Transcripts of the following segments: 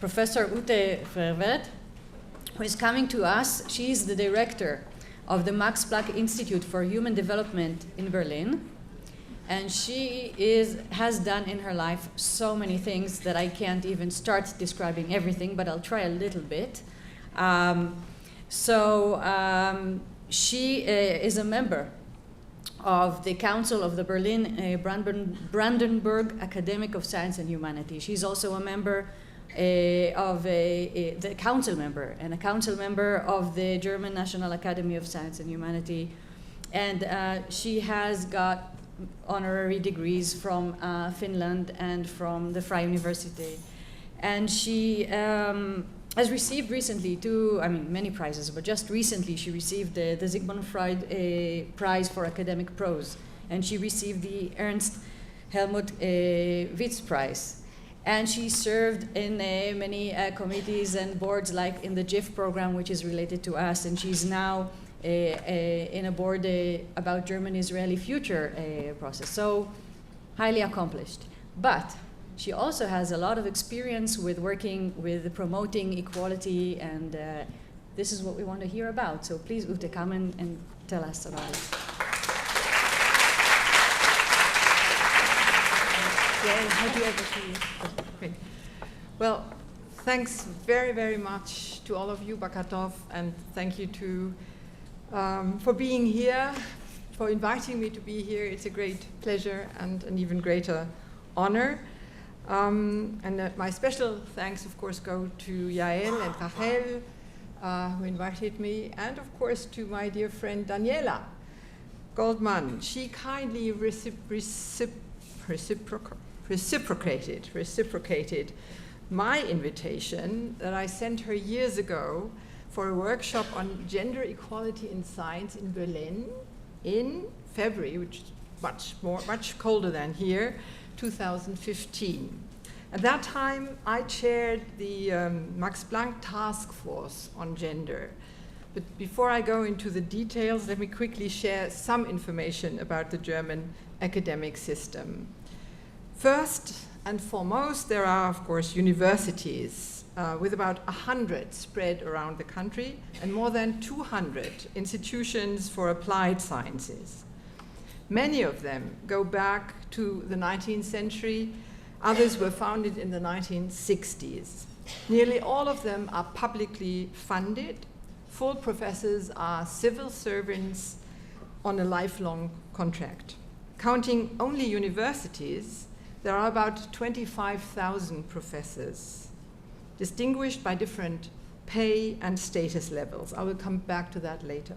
Professor Ute Fervert, who is coming to us. She is the director of the Max Planck Institute for Human Development in Berlin. And she has done in her life so many things that I can't even start describing everything, but I'll try a little bit. She is a member of the Council of the Berlin Brandenburg Academic of Science and Humanity. She's also a member of the council member and a council member of the German National Academy of Science and Humanity. And she has got honorary degrees from Finland and from the Freie University. And she has received recently many prizes, but just recently she received the Sigmund Freud Prize for Academic Prose. And she received the Ernst Helmut Witz Prize. And she served in many committees and boards, like in the GIF program, which is related to us. And she's now in a board about German-Israeli future process. So highly accomplished. But she also has a lot of experience with working with promoting equality, and this is what we want to hear about. So please, Ute, come and tell us about it. Well, thanks very, very much to all of you, Bakatov, and thank you for being here, for inviting me to be here. It's a great pleasure and an even greater honor. My special thanks, of course, go to Yael and Rachel, who invited me, and of course to my dear friend Daniela Goldman. She kindly reciprocated my invitation that I sent her years ago for a workshop on gender equality in science in Berlin in February, which is much colder than here, 2015. At that time, I chaired the Max Planck Task Force on Gender. But before I go into the details, let me quickly share some information about the German academic system. First and foremost, there are, of course, universities with about 100 spread around the country and more than 200 institutions for applied sciences. Many of them go back to the 19th century. Others were founded in the 1960s. Nearly all of them are publicly funded. Full professors are civil servants on a lifelong contract. Counting only universities, there are about 25,000 professors, distinguished by different pay and status levels. I will come back to that later.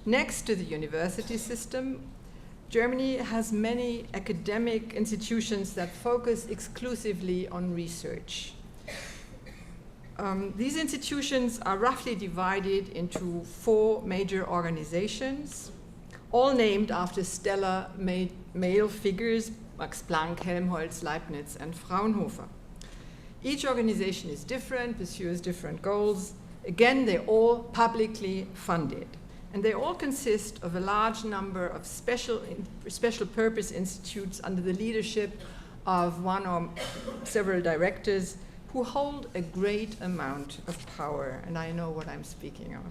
Next to the university system, Germany has many academic institutions that focus exclusively on research. These institutions are roughly divided into 4 major organizations, all named after stellar male figures: Max Planck, Helmholtz, Leibniz, and Fraunhofer. Each organization is different, pursues different goals. Again, they're all publicly funded. And they all consist of a large number of special purpose institutes under the leadership of one or several directors who hold a great amount of power, and I know what I'm speaking of.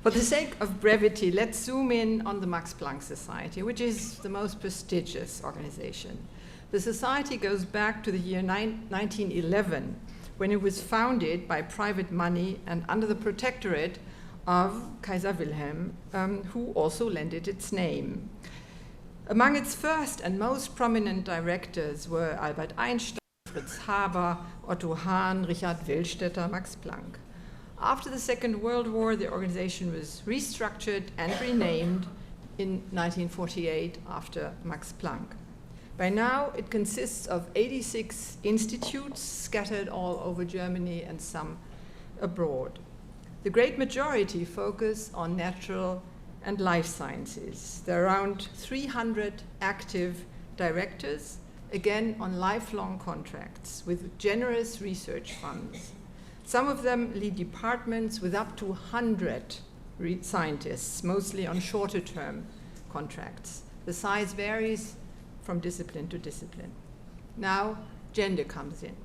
For the sake of brevity, let's zoom in on the Max Planck Society, which is the most prestigious organization. The society goes back to the year 1911, when it was founded by private money and under the protectorate of Kaiser Wilhelm, who also lent it its name. Among its first and most prominent directors were Albert Einstein, Fritz Haber, Otto Hahn, Richard Willstätter, Max Planck. After the Second World War, the organization was restructured and renamed in 1948 after Max Planck. By now, it consists of 86 institutes scattered all over Germany and some abroad. The great majority focus on natural and life sciences. There are around 300 active directors, again on lifelong contracts with generous research funds. Some of them lead departments with up to 100 scientists, mostly on shorter term contracts. The size varies from discipline to discipline. Now, gender comes in.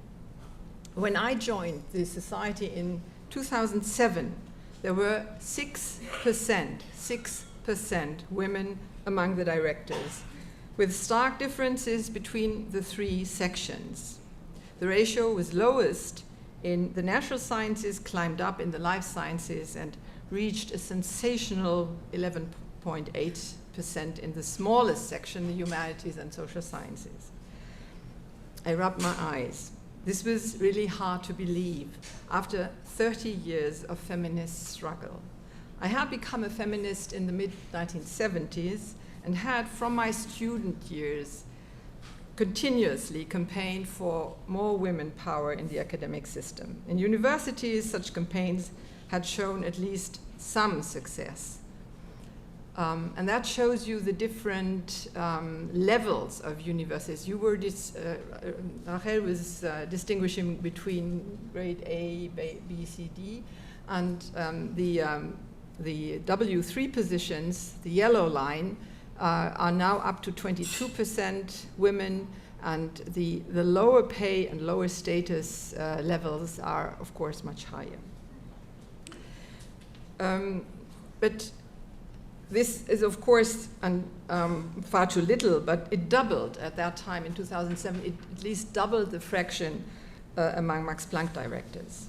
When I joined the society in 2007, there were 6% women among the directors, with stark differences between the three sections. The ratio was lowest in the natural sciences, climbed up in the life sciences, and reached a sensational 11.8% in the smallest section, the humanities and social sciences. I rubbed my eyes. This was really hard to believe after 30 years of feminist struggle. I had become a feminist in the mid-1970s and had, from my student years, continuously campaigned for more women power in the academic system. In universities, such campaigns had shown at least some success. And that shows you the different levels of universities. You were Rachel was distinguishing between grade A, B, C, D, and the W3 positions, the yellow line, are now up to 22% women, and the lower pay and lower status levels are, of course, much higher. But this is, of course, far too little, but it doubled at that time in 2007. It at least doubled the fraction among Max Planck directors.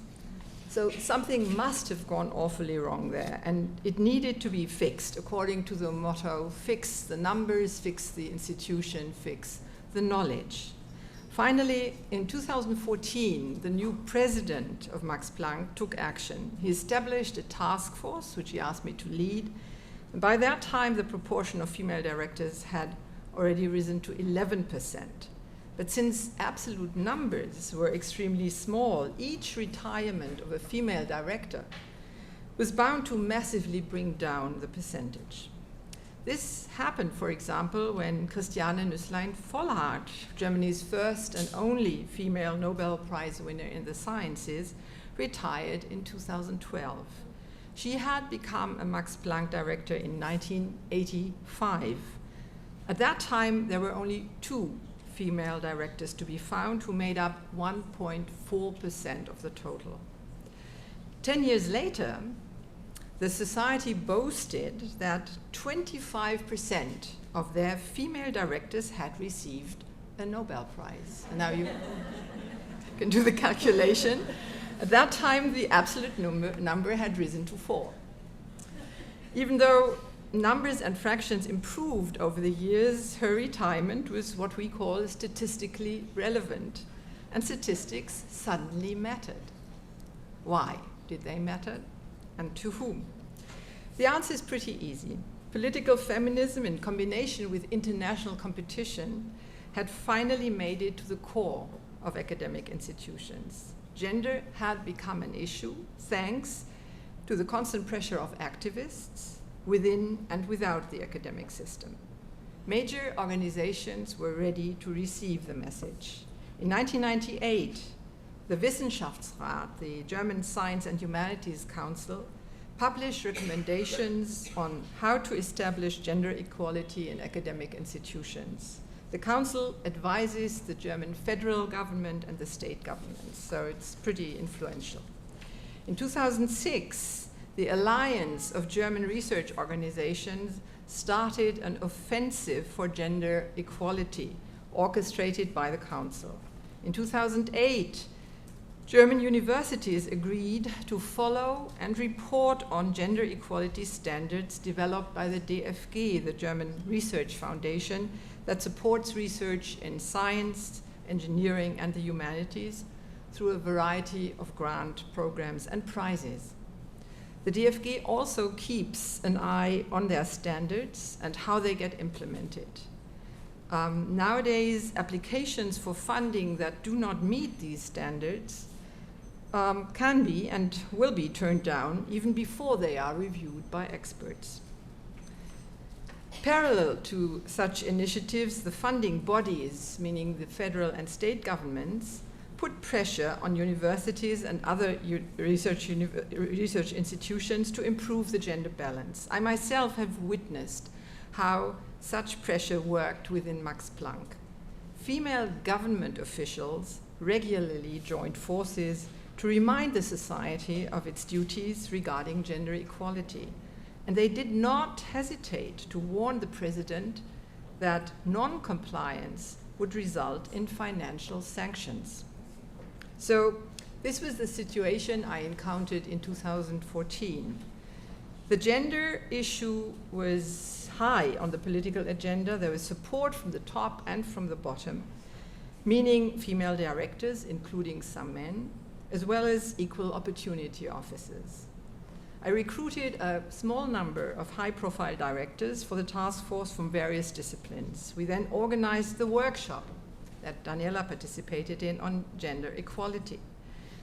So something must have gone awfully wrong there, and it needed to be fixed according to the motto, fix the numbers, fix the institution, fix the knowledge. Finally, in 2014, the new president of Max Planck took action. He established a task force, which he asked me to lead. And by that time, the proportion of female directors had already risen to 11%. But since absolute numbers were extremely small, each retirement of a female director was bound to massively bring down the percentage. This happened, for example, when Christiane Nüsslein-Vollhardt, Germany's first and only female Nobel Prize winner in the sciences, retired in 2012. She had become a Max Planck director in 1985. At that time, there were only 2 female directors to be found, who made up 1.4% of the total. 10 years later, the society boasted that 25% of their female directors had received a Nobel Prize. And now you can do the calculation. At that time, the absolute number had risen to 4. Even though numbers and fractions improved over the years, her retirement was what we call statistically relevant, and statistics suddenly mattered. Why did they matter, and to whom? The answer is pretty easy. Political feminism, in combination with international competition, had finally made it to the core of academic institutions. Gender had become an issue thanks to the constant pressure of activists within and without the academic system. Major organizations were ready to receive the message. In 1998, the Wissenschaftsrat, the German Science and Humanities Council, published recommendations on how to establish gender equality in academic institutions. The council advises the German federal government and the state governments, so it's pretty influential. In 2006, the Alliance of German Research Organizations started an offensive for gender equality, orchestrated by the council. In 2008, German universities agreed to follow and report on gender equality standards developed by the DFG, the German Research Foundation, that supports research in science, engineering, and the humanities through a variety of grant programs and prizes. The DFG also keeps an eye on their standards and how they get implemented. Nowadays, applications for funding that do not meet these standards can be and will be turned down even before they are reviewed by experts. Parallel to such initiatives, the funding bodies, meaning the federal and state governments, put pressure on universities and other research institutions to improve the gender balance. I myself have witnessed how such pressure worked within Max Planck. female government officials regularly joined forces to remind the society of its duties regarding gender equality. And they did not hesitate to warn the president that non-compliance would result in financial sanctions. So this was the situation I encountered in 2014. The gender issue was high on the political agenda. There was support from the top and from the bottom, meaning female directors, including some men, as well as equal opportunity officers. I recruited a small number of high-profile directors for the task force from various disciplines. We then organized the workshop that Daniela participated in on gender equality.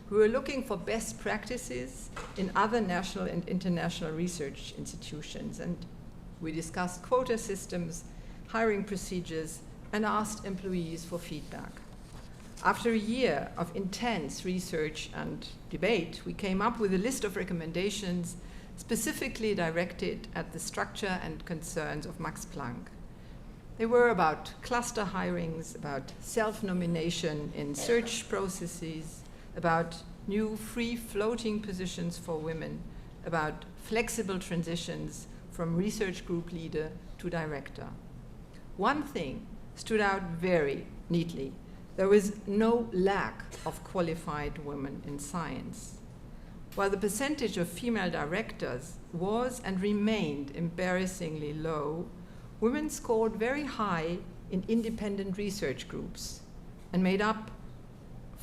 We were looking for best practices in other national and international research institutions, and we discussed quota systems, hiring procedures, and asked employees for feedback. After a year of intense research and debate, we came up with a list of recommendations specifically directed at the structure and concerns of Max Planck. They were about cluster hirings, about self-nomination in search processes, about new free-floating positions for women, about flexible transitions from research group leader to director. One thing stood out very neatly. There was no lack of qualified women in science. While the percentage of female directors was and remained embarrassingly low, women scored very high in independent research groups and made up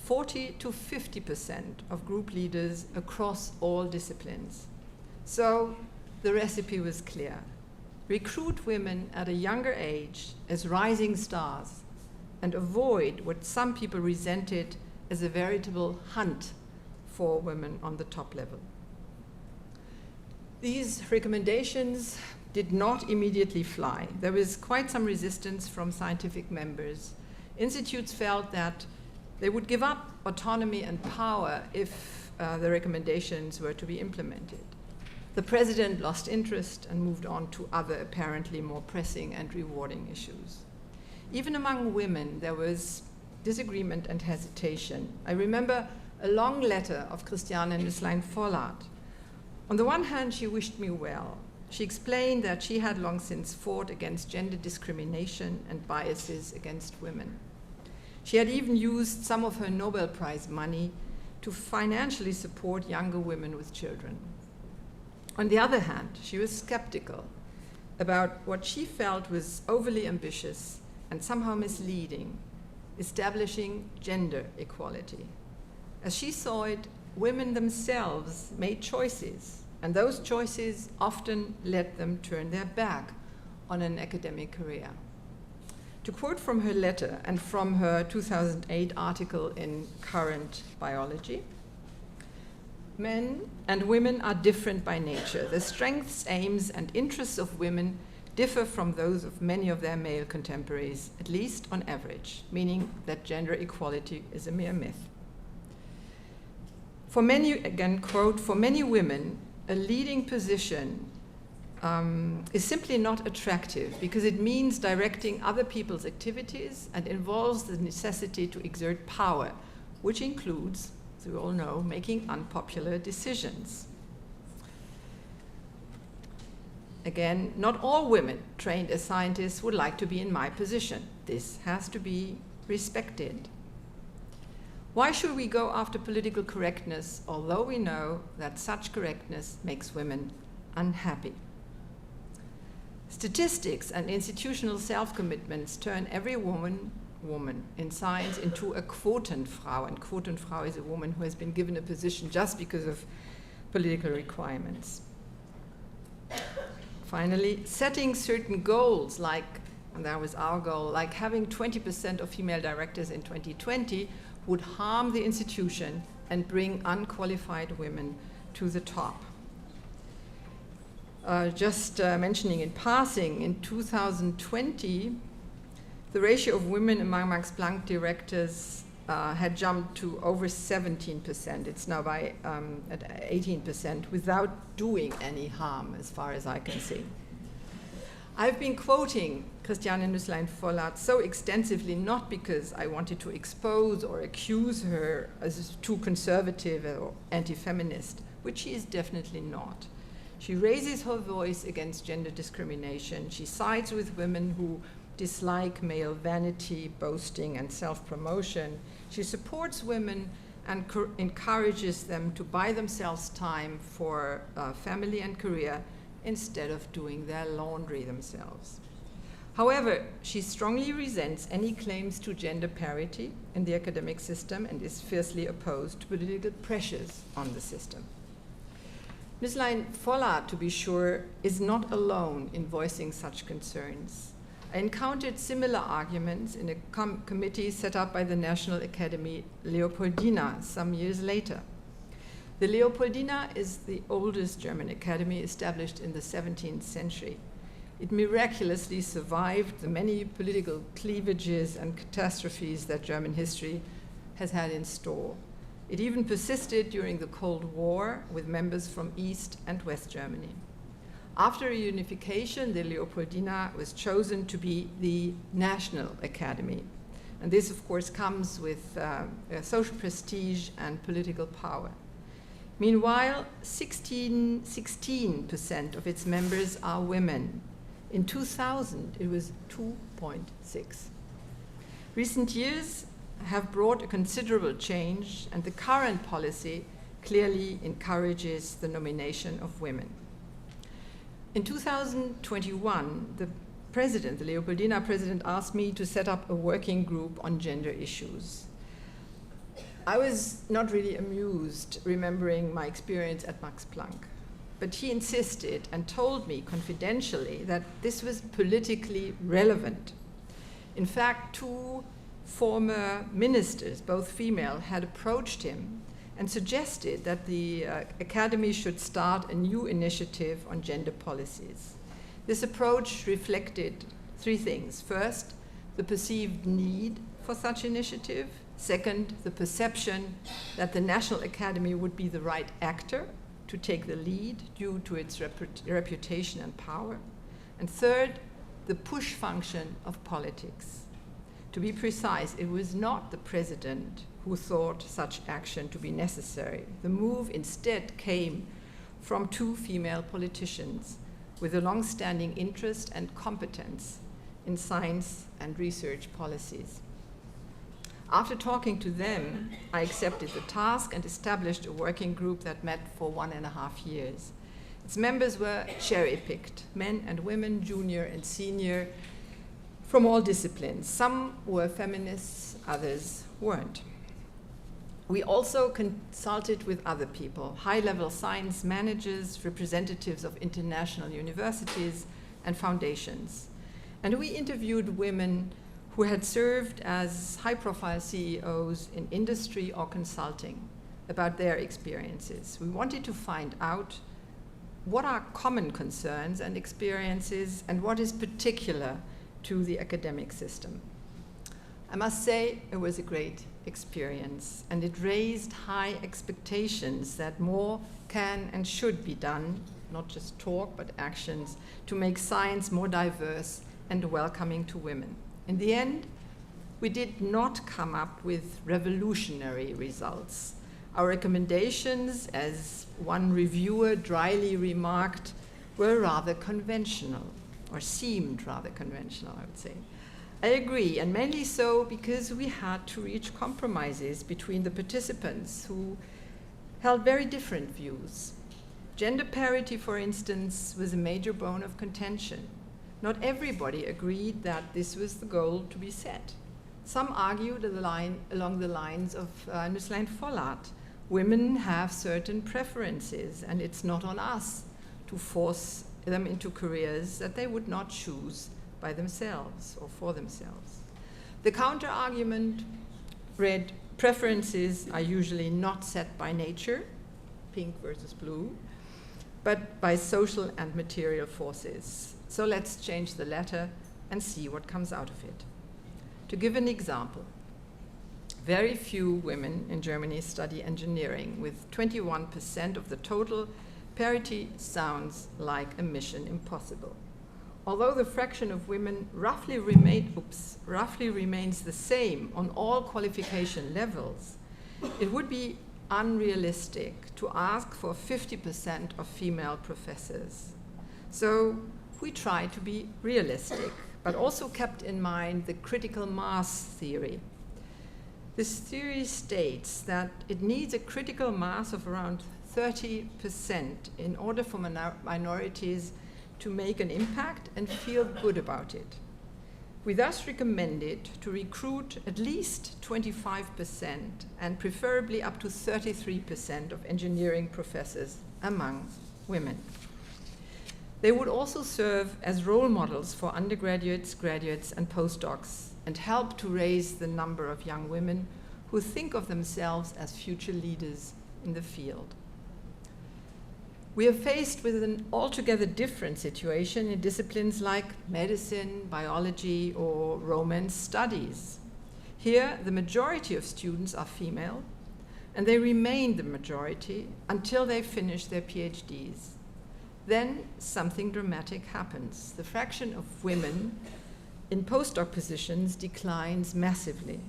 40 to 50% of group leaders across all disciplines. So the recipe was clear. Recruit women at a younger age as rising stars and avoid what some people resented as a veritable hunt for women on the top level. These recommendations did not immediately fly. There was quite some resistance from scientific members. Institutes felt that they would give up autonomy and power if the recommendations were to be implemented. The president lost interest and moved on to other apparently more pressing and rewarding issues. Even among women, there was disagreement and hesitation. I remember a long letter of Christiane Nüsslein-Vollard. On the one hand, she wished me well. She explained that she had long since fought against gender discrimination and biases against women. She had even used some of her Nobel Prize money to financially support younger women with children. On the other hand, she was skeptical about what she felt was overly ambitious and somehow misleading, establishing gender equality. As she saw it, women themselves made choices, and those choices often led them turn their back on an academic career. To quote from her letter and from her 2008 article in Current Biology, men and women are different by nature. The strengths, aims, and interests of women differ from those of many of their male contemporaries, at least on average, meaning that gender equality is a mere myth. For many, again, quote, for many women, a leading position is simply not attractive because it means directing other people's activities and involves the necessity to exert power, which includes, as we all know, making unpopular decisions. Again, not all women trained as scientists would like to be in my position. This has to be respected. Why should we go after political correctness, although we know that such correctness makes women unhappy? Statistics and institutional self-commitments turn every woman in science into a Quotenfrau, and Quotenfrau is a woman who has been given a position just because of political requirements. Finally, setting certain goals, like, and that was our goal, like having 20% of female directors in 2020 would harm the institution and bring unqualified women to the top. Just mentioning in passing, in 2020, the ratio of women among Max Planck directors had jumped to over 17%. It's now at 18% without doing any harm, as far as I can see. I've been quoting Christiane Nüsslein-Vollard so extensively not because I wanted to expose or accuse her as too conservative or anti-feminist, which she is definitely not. She raises her voice against gender discrimination. She sides with women who dislike male vanity, boasting, and self-promotion. She supports women and encourages them to buy themselves time for family and career instead of doing their laundry themselves. However, she strongly resents any claims to gender parity in the academic system and is fiercely opposed to political pressures on the system. Nüsslein-Vollard, to be sure, is not alone in voicing such concerns. I encountered similar arguments in a committee set up by the National Academy Leopoldina some years later. The Leopoldina is the oldest German academy established in the 17th century. It miraculously survived the many political cleavages and catastrophes that German history has had in store. It even persisted during the Cold War with members from East and West Germany. After reunification, the Leopoldina was chosen to be the National Academy. And this, of course, comes with social prestige and political power. Meanwhile, 16% of its members are women. In 2000, it was 2.6. Recent years have brought a considerable change, and the current policy clearly encourages the nomination of women. In 2021, the Leopoldina president, asked me to set up a working group on gender issues. I was not really amused remembering my experience at Max Planck, but he insisted and told me confidentially that this was politically relevant. In fact, 2 former ministers, both female, had approached him and suggested that the academy should start a new initiative on gender policies. This approach reflected 3 things. First, the perceived need for such initiative. Second, the perception that the National Academy would be the right actor to take the lead due to its reputation and power. And third, the push function of politics. To be precise, it was not the president who thought such action to be necessary. The move instead came from 2 female politicians with a long-standing interest and competence in science and research policies. After talking to them, I accepted the task and established a working group that met for 1.5 years. Its members were cherry-picked, men and women, junior and senior, from all disciplines. Some were feminists, others weren't. We also consulted with other people, high-level science managers, representatives of international universities and foundations. And we interviewed women who had served as high-profile CEOs in industry or consulting about their experiences. We wanted to find out what are common concerns and experiences and what is particular to the academic system. I must say it was a great experience, and it raised high expectations that more can and should be done, not just talk, but actions, to make science more diverse and welcoming to women. In the end, we did not come up with revolutionary results. Our recommendations, as one reviewer dryly remarked, were rather conventional, or seemed rather conventional, I would say. I agree, and mainly so because we had to reach compromises between the participants who held very different views. Gender parity, for instance, was a major bone of contention. Not everybody agreed that this was the goal to be set. Some argued along the lines of Nüsslein-Vollard. Women have certain preferences, and it's not on us to force them into careers that they would not choose by themselves or for themselves. The counter-argument read, preferences are usually not set by nature, pink versus blue, but by social and material forces. So let's change the latter and see what comes out of it. To give an example, very few women in Germany study engineering, with 21% of the total. Parity sounds like a mission impossible. although the fraction of women roughly remains the same on all qualification levels, it would be unrealistic to ask for 50% of female professors. So we try to be realistic, but also kept in mind the critical mass theory. This theory states that it needs a critical mass of around 30% in order for minorities to make an impact and feel good about it. We thus recommended to recruit at least 25% and preferably up to 33% of engineering professors among women. They would also serve as role models for undergraduates, graduates, and postdocs and help to raise the number of young women who think of themselves as future leaders in the field. We are faced with an altogether different situation in disciplines like medicine, biology, or Romance studies. Here, the majority of students are female, and they remain the majority until they finish their PhDs. Then something dramatic happens. The fraction of women in postdoc positions declines massively.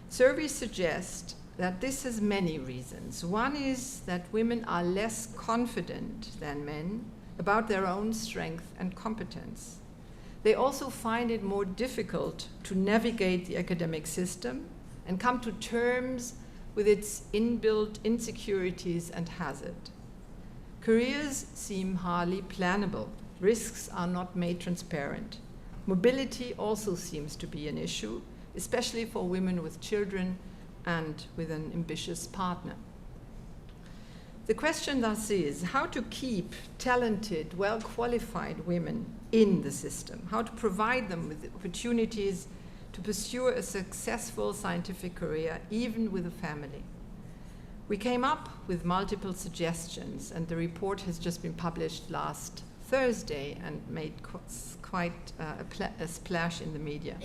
Surveys suggest that this has many reasons. One is that women are less confident than men about their own strength and competence. They also find it more difficult to navigate the academic system and come to terms with its inbuilt insecurities and hazard. Careers seem hardly plannable. Risks are not made transparent. Mobility also seems to be an issue, especially for women with children and with an ambitious partner. The question thus is how to keep talented, well-qualified women in the system, how to provide them with opportunities to pursue a successful scientific career, even with a family. We came up with multiple suggestions, and the report has just been published last Thursday and made quite a splash in the media.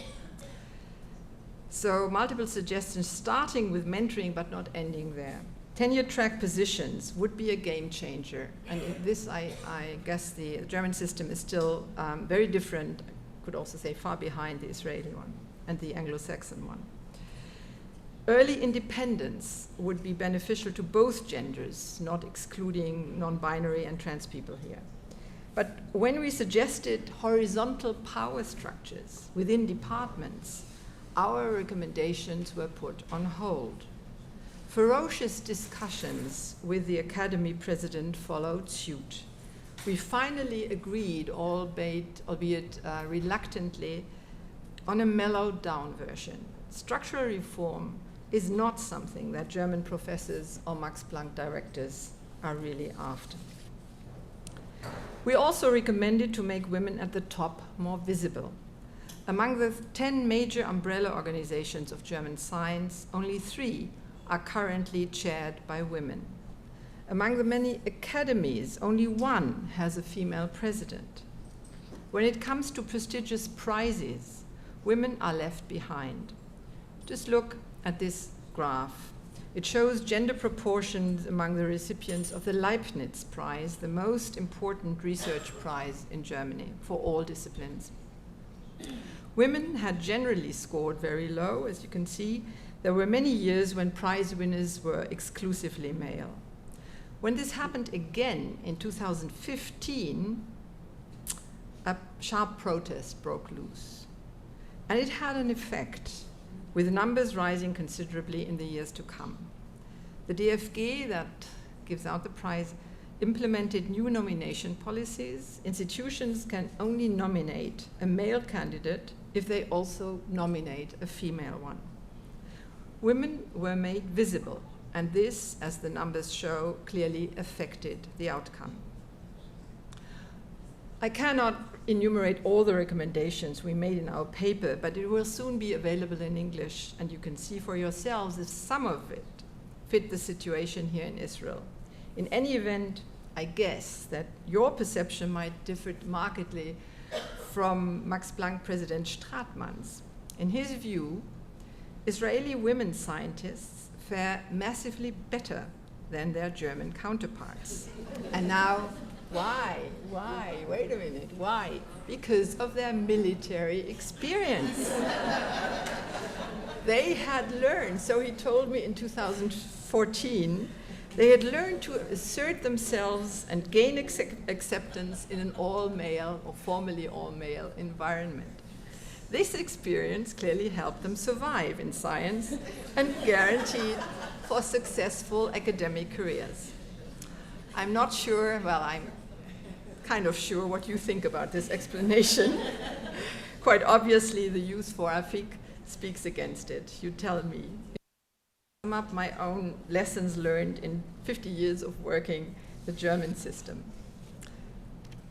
So multiple suggestions, starting with mentoring but not ending there. Tenure track positions would be a game changer. And in this, I guess the German system is still very different, I could also say far behind the Israeli one and the Anglo-Saxon one. Early independence would be beneficial to both genders, not excluding non-binary and trans people here. But when we suggested horizontal power structures within departments, our recommendations were put on hold. Ferocious discussions with the Academy president followed suit. We finally agreed, albeit reluctantly, on a mellowed down version. Structural reform is not something that German professors or Max Planck directors are really after. We also recommended to make women at the top more visible. Among the 10 major umbrella organizations of German science, only 3 are currently chaired by women. Among the many academies, only 1 has a female president. When it comes to prestigious prizes, women are left behind. Just look at this graph. It shows gender proportions among the recipients of the Leibniz Prize, the most important research prize in Germany for all disciplines. Women had generally scored very low, as you can see. There were many years when prize winners were exclusively male. When this happened again in 2015, a sharp protest broke loose. And it had an effect, with numbers rising considerably in the years to come. The DFG, that gives out the prize, implemented new nomination policies. Institutions can only nominate a male candidate if they also nominate a female one. Women were made visible, and this, as the numbers show, clearly affected the outcome. I cannot enumerate all the recommendations we made in our paper, but it will soon be available in English, and you can see for yourselves if some of it fit the situation here in Israel. In any event, I guess that your perception might differ markedly from Max Planck President Stratmann's. In his view, Israeli women scientists fare massively better than their German counterparts. And now Why? Why? Wait a minute. Why? Because of their military experience. They had learned, so he told me in 2014, they had learned to assert themselves and gain acceptance in an all-male or formerly all-male environment. This experience clearly helped them survive in science and guaranteed for successful academic careers. I'm not sure, well, I'm kind of sure what you think about this explanation. Quite obviously, the use for Apic speaks against it. You tell me. To sum up my own lessons learned in 50 years of working the German system.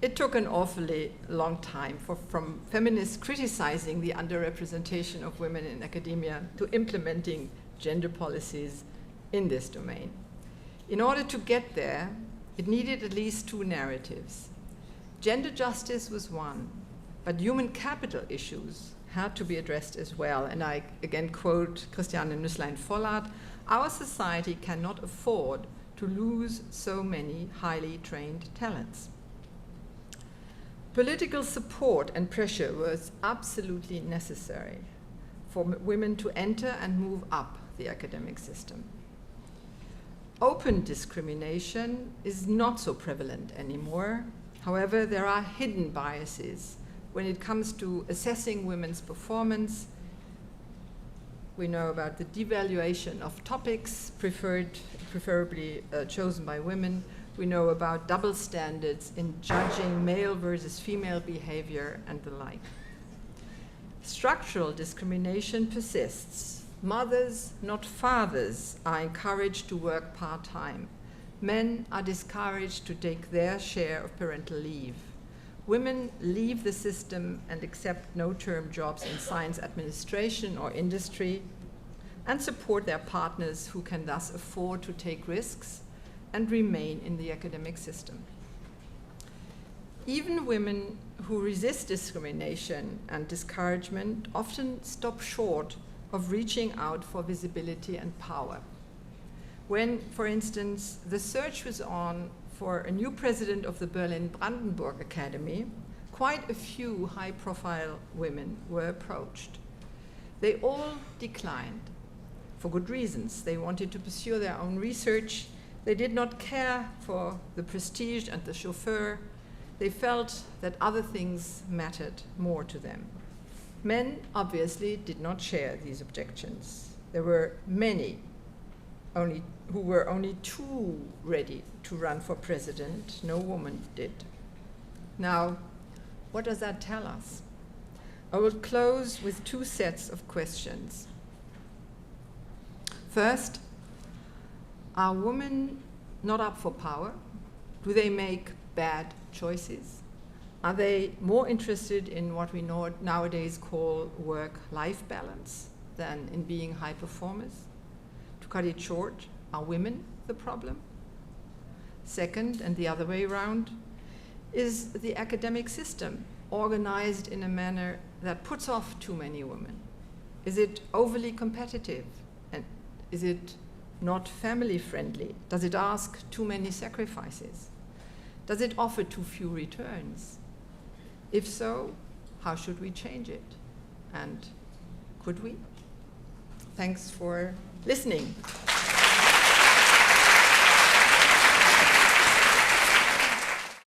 It took an awfully long time from feminists criticizing the underrepresentation of women in academia to implementing gender policies in this domain. In order to get there, it needed at least two narratives. Gender justice was one, but human capital issues had to be addressed as well. And I again quote Christiane Nüsslein-Vollard, "Our society cannot afford to lose so many highly trained talents." Political support and pressure was absolutely necessary for women to enter and move up the academic system. Open discrimination is not so prevalent anymore. However, there are hidden biases when it comes to assessing women's performance. We know about the devaluation of topics preferably chosen by women. We know about double standards in judging male versus female behavior and the like. Structural discrimination persists. Mothers, not fathers, are encouraged to work part-time. Men are discouraged to take their share of parental leave. Women leave the system and accept no-term jobs in science administration or industry and support their partners who can thus afford to take risks and remain in the academic system. Even women who resist discrimination and discouragement often stop short of reaching out for visibility and power. When, for instance, the search was on for a new president of the Berlin-Brandenburg Academy, quite a few high-profile women were approached. They all declined, for good reasons. They wanted to pursue their own research. They did not care for the prestige and the chauffeur. They felt that other things mattered more to them. Men obviously did not share these objections. There were many who were only too ready to run for president. No woman did. Now, what does that tell us? I will close with two sets of questions. First, are women not up for power? Do they make bad choices? Are they more interested in what we nowadays call work-life balance than in being high performers? To cut it short, are women the problem? Second, and the other way around, is the academic system organized in a manner that puts off too many women? Is it overly competitive? And is it not family-friendly? Does it ask too many sacrifices? Does it offer too few returns? If so, how should we change it? And could we? Thanks for listening.